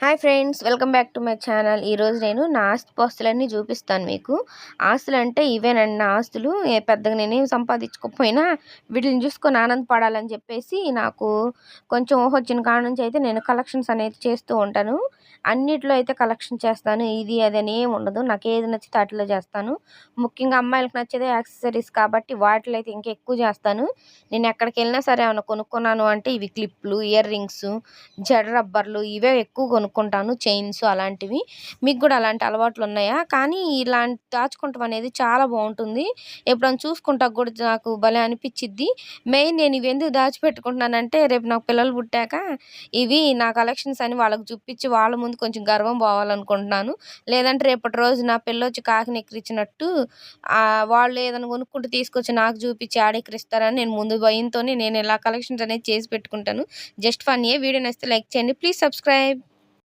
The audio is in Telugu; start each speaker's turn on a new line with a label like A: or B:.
A: Hi friends, welcome back to my channel. ఈరోజు నేను నా ఆస్తిపాస్తులన్నీ చూపిస్తాను మీకు. ఆస్తులు అంటే ఇవేనండి నా ఆస్తులు. పెద్దగా నేనేం సంపాదించుకోకపోయినా వీటిని చూసుకొని ఆనందపడాలని చెప్పేసి నాకు కొంచెం ఊహ వచ్చిన కాడ నుంచి అయితే నేను కలెక్షన్స్ అనేది చేస్తూ ఉంటాను. అన్నిట్లో అయితే కలెక్షన్ చేస్తాను. ఇది అది అని ఏమి ఉండదు. నాకు ఏది నచ్చితే వాటిలో చేస్తాను. ముఖ్యంగా అమ్మాయిలకు నచ్చేదే యాక్సెసరీస్ కాబట్టి వాటిలో అయితే ఇంకా ఎక్కువ చేస్తాను. నేను ఎక్కడికి వెళ్ళినా సరే ఏమైనా కొనుక్కున్నాను అంటే ఇవి క్లిప్లు, ఇయర్ రింగ్స్, జడ రబ్బర్లు ఇవే ఎక్కువ కొనుక్కుంటాను. చైన్స్ అలాంటివి. మీకు కూడా అలాంటి అలవాట్లు ఉన్నాయా? కానీ ఇలాంటి దాచుకోవటం అనేది చాలా బాగుంటుంది. ఎప్పుడైనా చూసుకుంటా కూడా నాకు భలే అనిపించిద్ది. మెయిన్ నేను ఇవి ఎందుకు దాచిపెట్టుకుంటున్నానంటే రేపు నాకు పిల్లలు పుట్టాక ఇవి నా కలెక్షన్స్ అని వాళ్ళకి చూపించి వాళ్ళ ముందు కొంచెం గర్వం పోవాలనుకుంటున్నాను. లేదంటే రేపటి రోజు నా పిల్లొచ్చి కాకిని ఎక్కిరించినట్టు వాళ్ళు ఏదైనా కొనుక్కుంటూ తీసుకొచ్చి నాకు చూపించి ఆడెక్కిరిస్తారని నేను ముందు భయంతోనే నేను ఇలా కలెక్షన్స్ అనేది చేసి పెట్టుకుంటాను. Just fun. వీడియో నచ్చితే లైక్ చేయండి. Please subscribe.